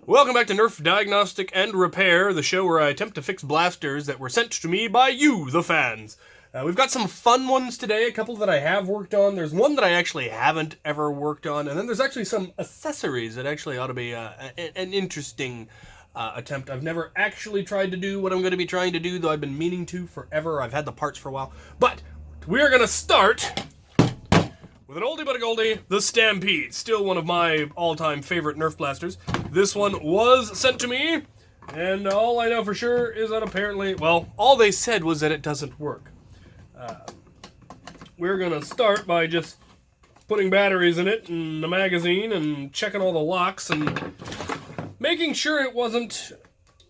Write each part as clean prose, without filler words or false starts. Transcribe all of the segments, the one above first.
Welcome back to Nerf Diagnostic and Repair, the show where I attempt to fix blasters that were sent to me by you, the fans. We've got some fun ones today, a couple that I have worked on. There's one that I actually haven't ever worked on, and then there's actually some accessories that actually ought to be an interesting attempt. I've never actually tried to do what I'm going to be trying to do, though I've been meaning to forever. I've had the parts for a while. But we're going to start with an oldie but a goldie, the Stampede. Still one of my all-time favorite Nerf blasters. This one was sent to me, and all I know for sure is that apparently, well, all they said was that it doesn't work. We're going to start by just putting batteries in it and the magazine and checking all the locks and making sure it wasn't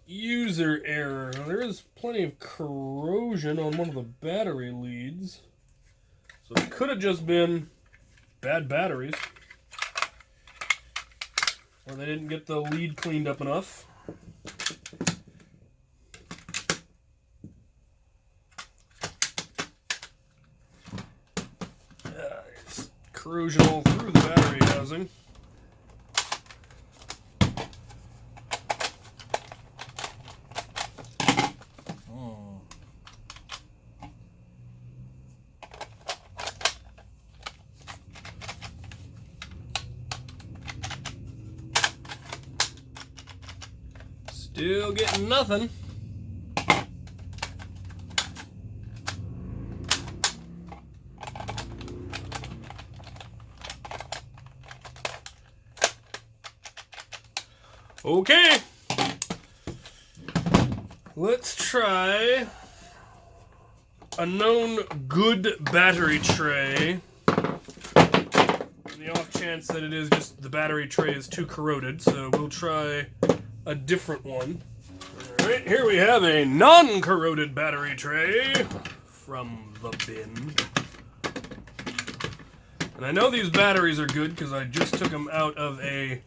user error. Now, there is plenty of corrosion on one of the battery leads, so it could have just been bad batteries, or they didn't get the lead cleaned up enough. There's corrosion all through the battery housing. Still getting nothing. Okay. Let's try a known good battery tray. The off chance that it is just the battery tray is too corroded, so we'll try a different one. Alright, here we have a non-corroded battery tray from the bin. And I know these batteries are good because I just took them out of a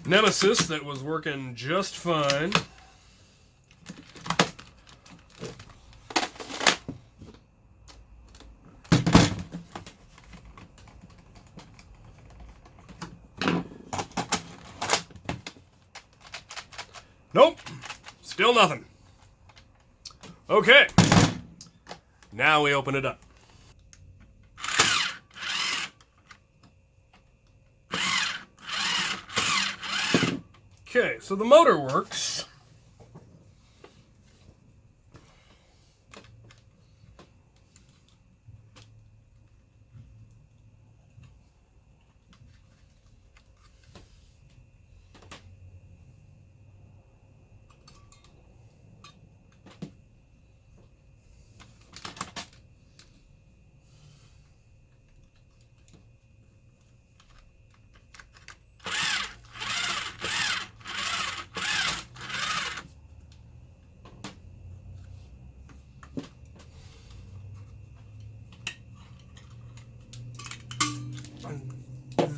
Nemesis that was working just fine. Nope, still nothing. Okay, now we open it up. Okay, so the motor works.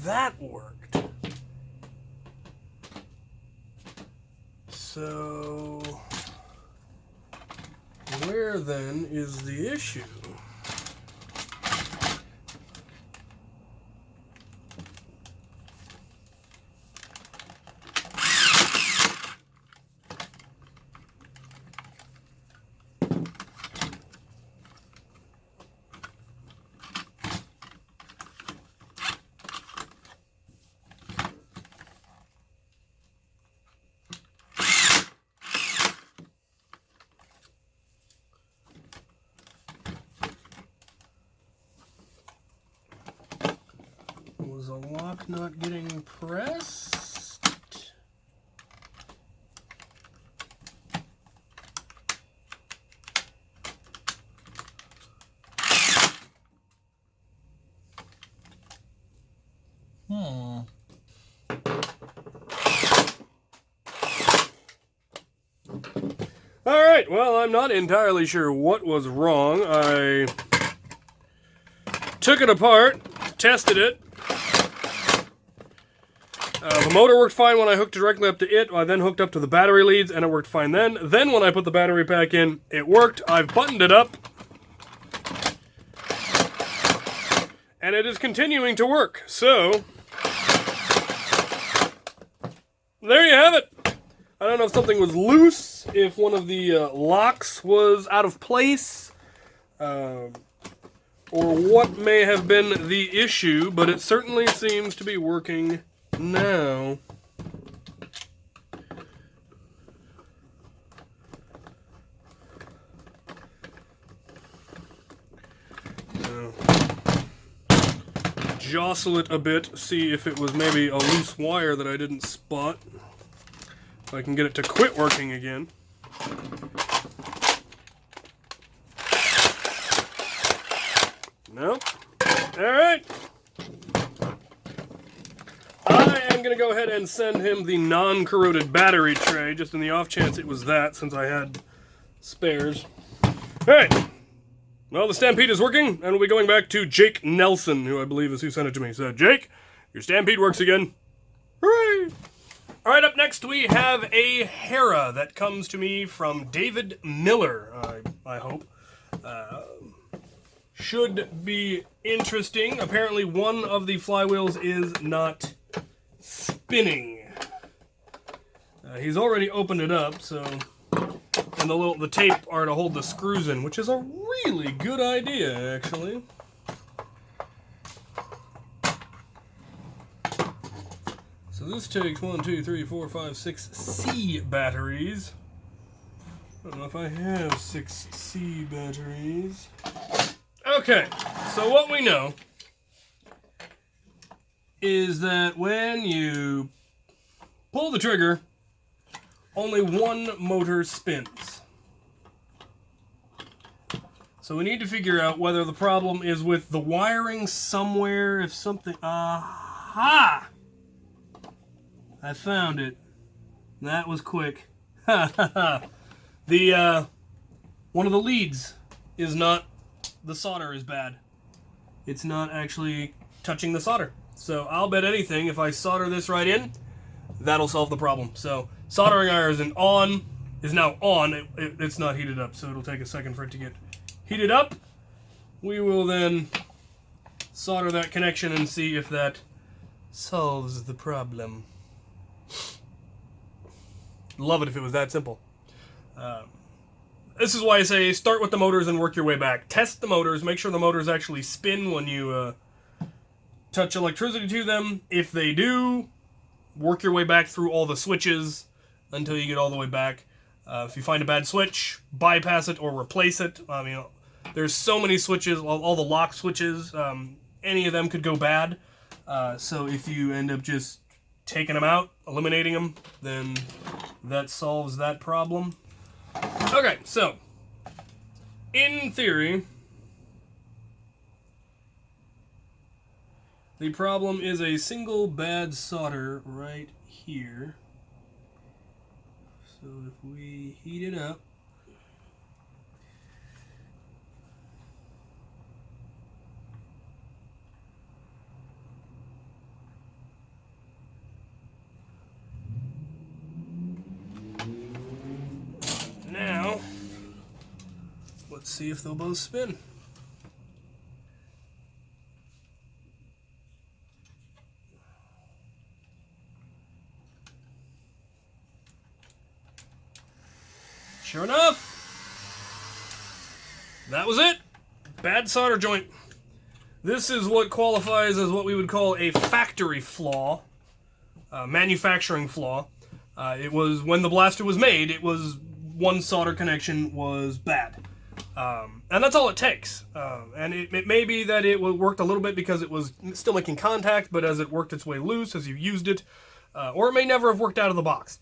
That worked. So, where then is the issue? Was a lock not getting pressed? Alright, well, I'm not entirely sure what was wrong. I took it apart, tested it. The motor worked fine when I hooked directly up to it. I then hooked up to the battery leads, and it worked fine then. Then when I put the battery pack in, it worked. I've buttoned it up, and it is continuing to work. So, there you have it. I don't know if something was loose, if one of the locks was out of place, or what may have been the issue, but it certainly seems to be working now. Jostle it a bit, see if it was maybe a loose wire that I didn't spot. So I can get it to quit working again. Nope. Alright. I am going to go ahead and send him the non-corroded battery tray, just in the off chance it was that, since I had spares. Alright. Well, the Stampede is working, and we'll be going back to Jake Nelson, who I believe is who sent it to me. So, Jake, your Stampede works again. Hooray! Alright, up next we have a Hera that comes to me from David Miller, I hope. Should be interesting. Apparently one of the flywheels is not spinning. He's already opened it up, so... And the tape are to hold the screws in, which is a really good idea, actually. So this takes 1, 2, 3, 4, 5, 6 C batteries. I don't know if I have 6 C batteries. Okay, so what we know is that when you pull the trigger, only one motor spins. So we need to figure out whether the problem is with the wiring somewhere, if something... Aha! I found it. That was quick. One of the leads is not... The solder is bad. It's not actually touching the solder. So I'll bet anything, if I solder this right in, that'll solve the problem. So soldering iron is now on. It's not heated up, so it'll take a second for it to get heated up. We will then solder that connection and see if that solves the problem. Love it if it was that simple. This is why I say start with the motors and work your way back. Test the motors, make sure the motors actually spin when you touch electricity to them. If they do, work your way back through all the switches until you get all the way back. If you find a bad switch, bypass it or replace it. I mean, there's so many switches, all the lock switches, any of them could go bad. So if you end up just taking them out, eliminating them, then that solves that problem. Okay, so, in theory, the problem is a single bad solder right here. So if we heat it up, now, let's see if they'll both spin. Sure enough, that was it. Bad solder joint. This is what qualifies as what we would call a factory flaw, manufacturing flaw. It was when the blaster was made, it was one solder connection was bad. And that's all it takes. And it may be that it worked a little bit because it was still making contact, but as it worked its way loose, as you used it, or it may never have worked out of the box.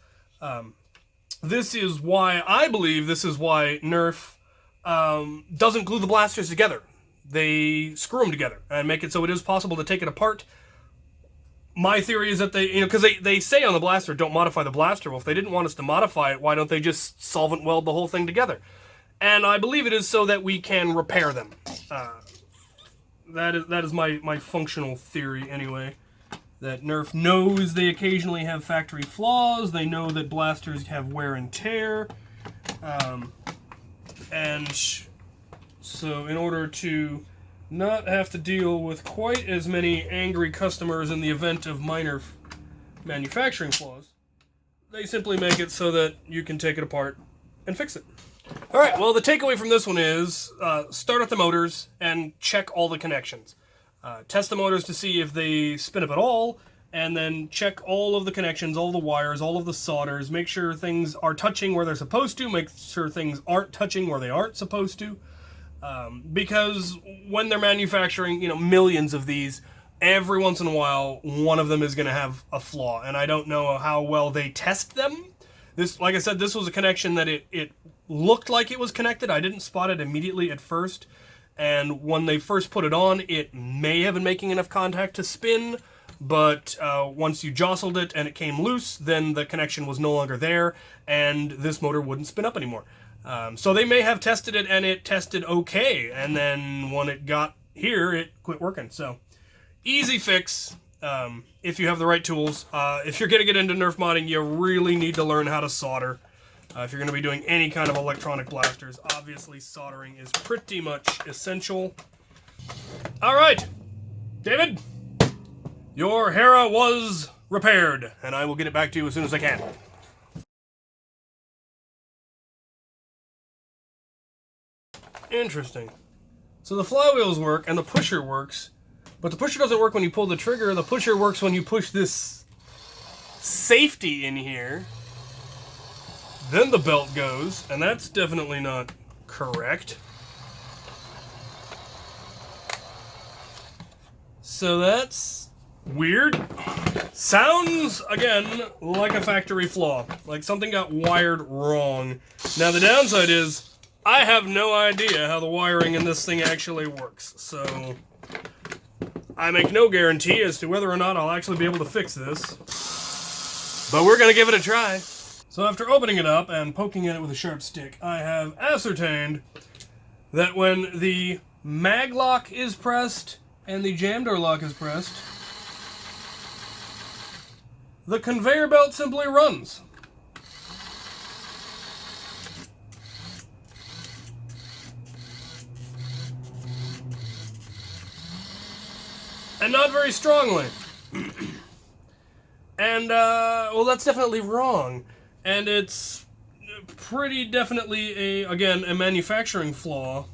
This is why, I believe this is why Nerf doesn't glue the blasters together. They screw them together and make it so it is possible to take it apart. My theory is that they, because they say on the blaster, don't modify the blaster. Well, if they didn't want us to modify it, why don't they just solvent weld the whole thing together? And I believe it is so that we can repair them. That is my functional theory anyway. That Nerf knows they occasionally have factory flaws. They know that blasters have wear and tear. And so in order to not have to deal with quite as many angry customers in the event of minor manufacturing flaws, they simply make it so that you can take it apart and fix it. Alright, well the takeaway from this one is start up the motors and check all the connections. Test the motors to see if they spin up at all, and then check all of the connections, all the wires, all of the solders, make sure things are touching where they're supposed to, make sure things aren't touching where they aren't supposed to. Because when they're manufacturing, millions of these, every once in a while, one of them is going to have a flaw, and I don't know how well they test them. This, like I said, this was a connection that it looked like it was connected. I didn't spot it immediately at first, and when they first put it on, it may have been making enough contact to spin, but once you jostled it and it came loose, then the connection was no longer there, and this motor wouldn't spin up anymore. So they may have tested it, and it tested okay, and then when it got here, it quit working. So, easy fix if you have the right tools. If you're going to get into Nerf modding, you really need to learn how to solder. If you're going to be doing any kind of electronic blasters, obviously soldering is pretty much essential. Alright, David, your Hera was repaired, and I will get it back to you as soon as I can. Interesting. So the flywheels work, and the pusher works, but the pusher doesn't work when you pull the trigger. The pusher works when you push this safety in here. Then the belt goes, and that's definitely not correct. So that's weird. Sounds, again, like a factory flaw. Like something got wired wrong. Now the downside is, I have no idea how the wiring in this thing actually works. So I make no guarantee as to whether or not I'll actually be able to fix this. But we're going to give it a try. So after opening it up and poking at it with a sharp stick, I have ascertained that when the mag lock is pressed and the jam door lock is pressed, the conveyor belt simply runs. And not very strongly. And, well, that's definitely wrong. And it's pretty definitely, again, a manufacturing flaw.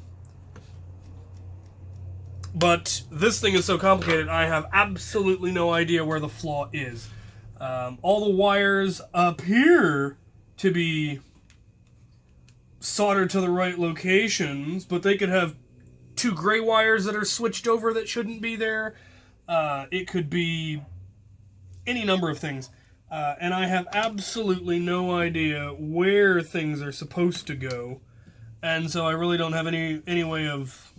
But this thing is so complicated, I have absolutely no idea where the flaw is. All the wires appear to be soldered to the right locations, but they could have two gray wires that are switched over that shouldn't be there. It could be any number of things. And I have absolutely no idea where things are supposed to go. And so I really don't have any way of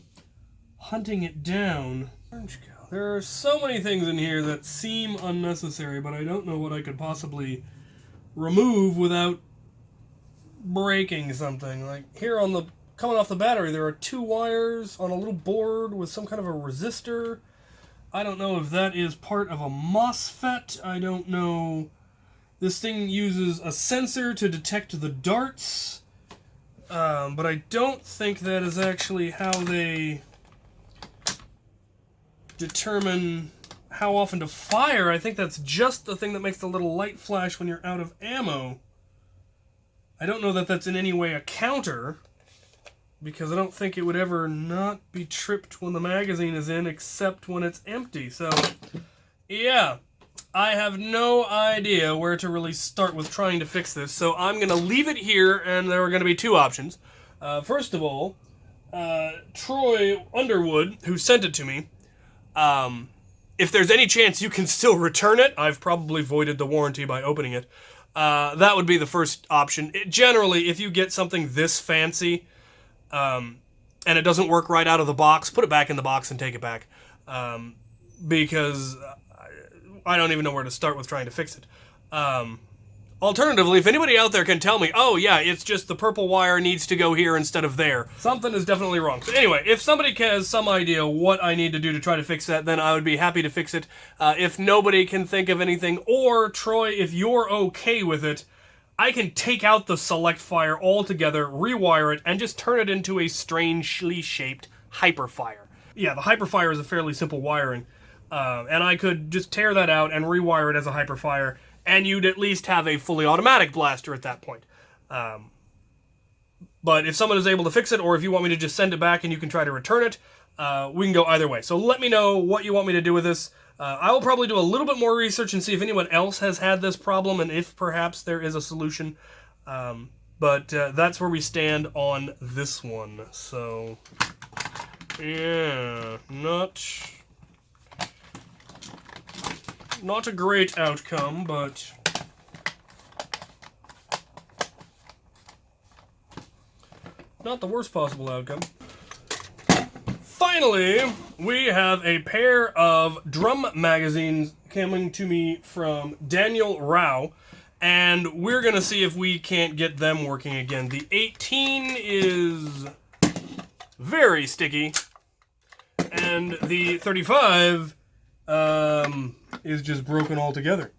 hunting it down. There are so many things in here that seem unnecessary, but I don't know what I could possibly remove without breaking something. Like here on the coming off the battery, there are two wires on a little board with some kind of a resistor. I don't know if that is part of a MOSFET. I don't know. This thing uses a sensor to detect the darts, but I don't think that is actually how they determine how often to fire. I think that's just the thing that makes the little light flash when you're out of ammo. I don't know that that's in any way a counter, because I don't think it would ever not be tripped when the magazine is in, except when it's empty. So, yeah. I have no idea where to really start with trying to fix this, so I'm going to leave it here, and there are going to be two options. First of all, Troy Underwood, who sent it to me, if there's any chance you can still return it, I've probably voided the warranty by opening it, that would be the first option. Generally, if you get something this fancy, and it doesn't work right out of the box, put it back in the box and take it back, because I don't even know where to start with trying to fix it. Alternatively, if anybody out there can tell me, oh yeah, it's just the purple wire needs to go here instead of there, something is definitely wrong. So anyway, if somebody has some idea what I need to do to try to fix that, then I would be happy to fix it. If nobody can think of anything, or Troy, if you're okay with it, I can take out the select fire altogether, rewire it, and just turn it into a strangely shaped hyperfire. Yeah, the hyperfire is a fairly simple wiring. And I could just tear that out and rewire it as a hyperfire, and you'd at least have a fully automatic blaster at that point. But if someone is able to fix it, or if you want me to just send it back and you can try to return it, we can go either way. So let me know what you want me to do with this. I will probably do a little bit more research and see if anyone else has had this problem and if perhaps there is a solution. But that's where we stand on this one. So, yeah, not a great outcome, but not the worst possible outcome. Finally, we have a pair of drum magazines coming to me from Daniel Rao, and we're going to see if we can't get them working again. The 18 is very sticky, and the 35 is just broken altogether.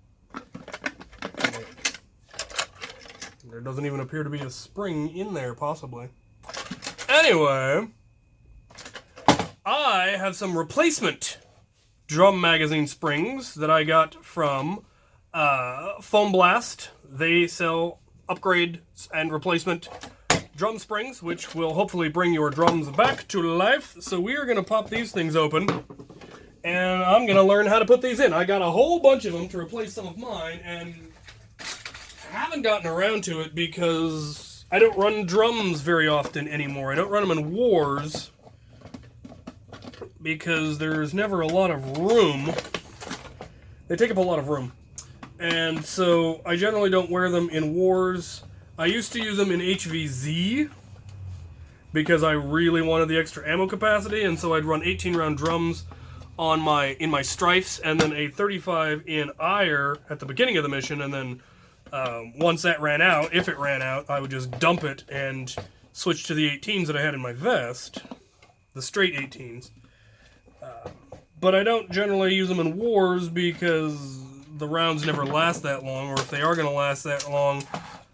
There doesn't even appear to be a spring in there, possibly. Anyway, I have some replacement drum magazine springs that I got from Foam Blast. They sell upgrade and replacement drum springs, which will hopefully bring your drums back to life. So we are going to pop these things open, and I'm going to learn how to put these in. I got a whole bunch of them to replace some of mine, and I haven't gotten around to it because I don't run drums very often anymore. I don't run them in wars because there's never a lot of room. They take up a lot of room. And so I generally don't wear them in wars. I used to use them in HVZ because I really wanted the extra ammo capacity, and so I'd run 18-round drums on in my strifes, and then a 35 in IRE at the beginning of the mission, and then once that ran out, if it ran out, I would just dump it and switch to the 18s that I had in my vest, the straight 18s. But I don't generally use them in wars because the rounds never last that long, or if they are going to last that long,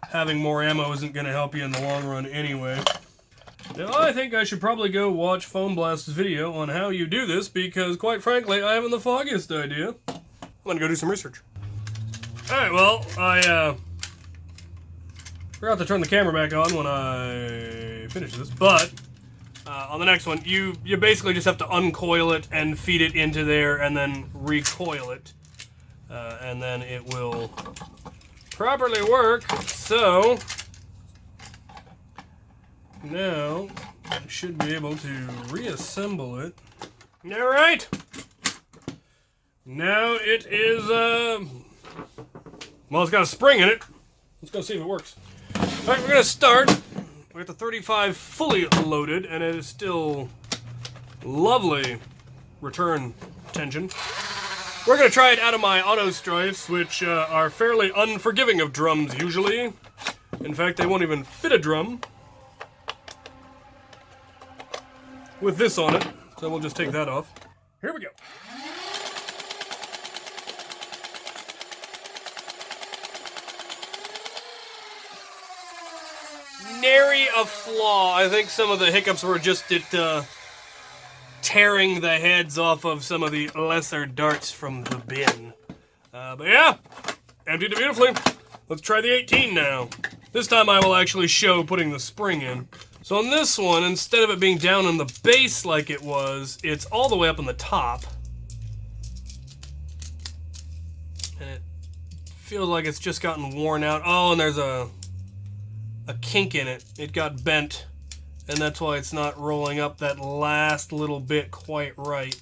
having more ammo isn't going to help you in the long run anyway. Now, I think I should probably go watch Foam Blast's video on how you do this, because quite frankly, I haven't the foggiest idea. I'm going to go do some research. Alright, well, I forgot to turn the camera back on when I finish this, but on the next one, you basically just have to uncoil it and feed it into there and then recoil it. And then it will properly work. So now I should be able to reassemble it. Alright. Now it is, well, it's got a spring in it. Let's go see if it works. Alright, we're going to start. We got the 35 fully loaded, and it is still lovely return tension. We're going to try it out of my auto strifes, which are fairly unforgiving of drums usually. In fact, they won't even fit a drum with this on it, so we'll just take that off. Here we go. Nary a flaw. I think some of the hiccups were just at tearing the heads off of some of the lesser darts from the bin. But yeah, emptied it beautifully. Let's try the 18 now. This time I will actually show putting the spring in. So on this one, instead of it being down on the base like it was, it's all the way up on the top. And it feels like it's just gotten worn out. Oh, and there's a kink in it. It got bent, and that's why it's not rolling up that last little bit quite right.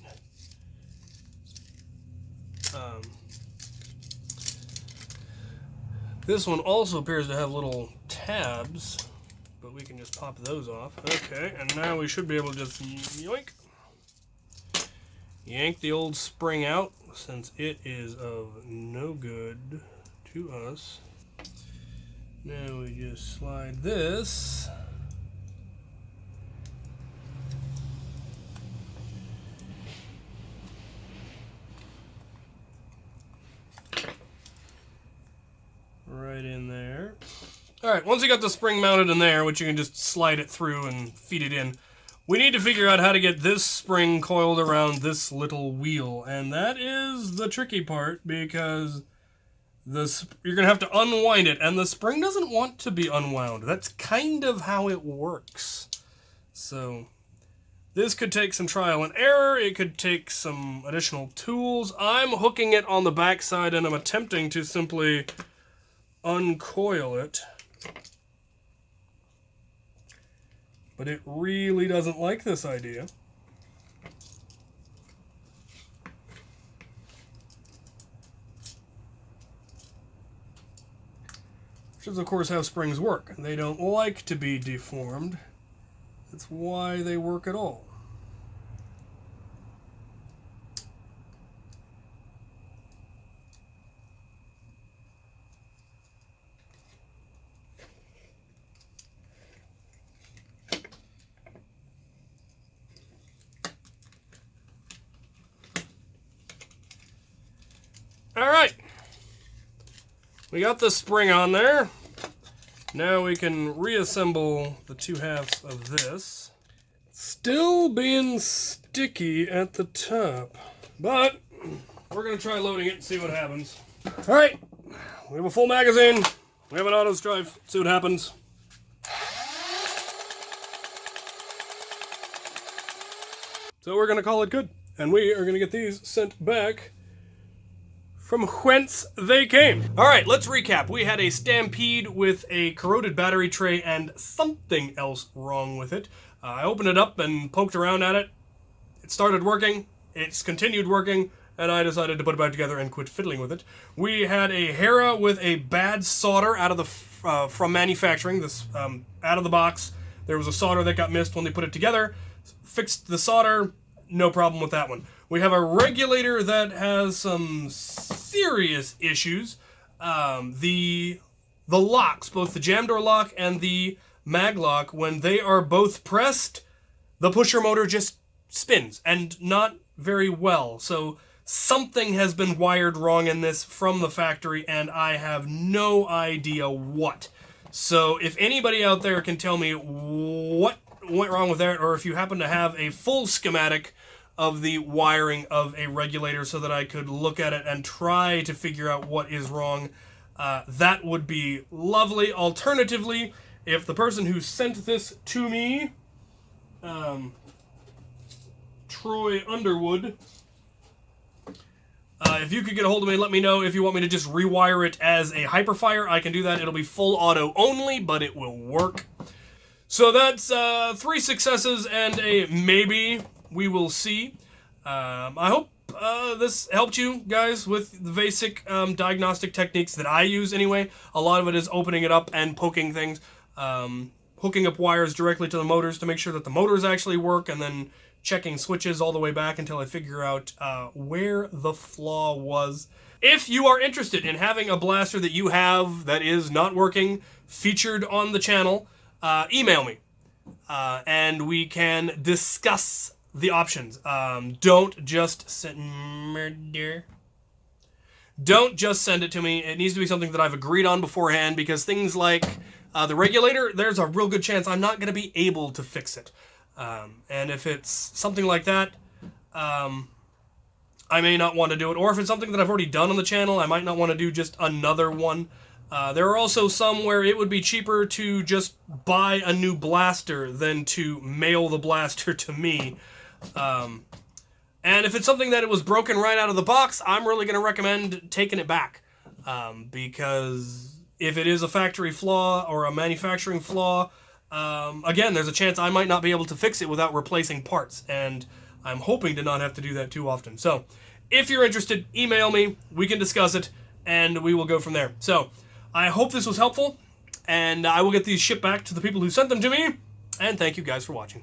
This one also appears to have little tabs, but we can just pop those off. Okay, and now we should be able to just yoink, yank the old spring out, since it is of no good to us. Now we just slide this right in there. Alright, once you got the spring mounted in there, which you can just slide it through and feed it in, we need to figure out how to get this spring coiled around this little wheel, and that is the tricky part, because you're going to have to unwind it, and the spring doesn't want to be unwound. That's kind of how it works. So this could take some trial and error. It could take some additional tools. I'm hooking it on the backside, and I'm attempting to simply uncoil it. But it really doesn't like this idea. Which is, of course, how springs work. They don't like to be deformed. That's why they work at all. Alright, we got the spring on there. Now we can reassemble the two halves of this. Still being sticky at the top, but we're going to try loading it and see what happens. Alright, we have a full magazine, we have an auto strife, see what happens. So we're going to call it good, and we are going to get these sent back from whence they came. All right, let's recap. We had a Stampede with a corroded battery tray and something else wrong with it. I opened it up and poked around at it. It started working, it's continued working, and I decided to put it back together and quit fiddling with it. We had a Hera with a bad solder out of the from manufacturing. This out of the box. There was a solder that got missed when they put it together. Fixed the solder, no problem with that one. We have a regulator that has some serious issues. The locks, both the jam door lock and the mag lock, when they are both pressed, the pusher motor just spins, and not very well. So something has been wired wrong in this from the factory, and I have no idea what. So if anybody out there can tell me what went wrong with that, or if you happen to have a full schematic of the wiring of a regulator so that I could look at it and try to figure out what is wrong, that would be lovely. Alternatively, if the person who sent this to me, Troy Underwood, if you could get a hold of me, let me know if you want me to just rewire it as a Hyperfire. I can do that. It'll be full auto only, but it will work. So that's 3 successes and a maybe. We will see. I hope this helped you guys with the basic diagnostic techniques that I use anyway. A lot of it is opening it up and poking things, hooking up wires directly to the motors to make sure that the motors actually work, and then checking switches all the way back until I figure out where the flaw was. If you are interested in having a blaster that you have that is not working featured on the channel, email me and we can discuss the options. Don't just send Don't just send it to me. It needs to be something that I've agreed on beforehand, because things like the regulator, there's a real good chance I'm not going to be able to fix it. And if it's something like that, I may not want to do it. Or if it's something that I've already done on the channel, I might not want to do just another one. There are also some where it would be cheaper to just buy a new blaster than to mail the blaster to me. And if it's something that it was broken right out of the box, I'm really going to recommend taking it back. Because if it is a factory flaw or a manufacturing flaw, again, there's a chance I might not be able to fix it without replacing parts. And I'm hoping to not have to do that too often. So if you're interested, email me, we can discuss it, and we will go from there. So I hope this was helpful, and I will get these shipped back to the people who sent them to me, and thank you guys for watching.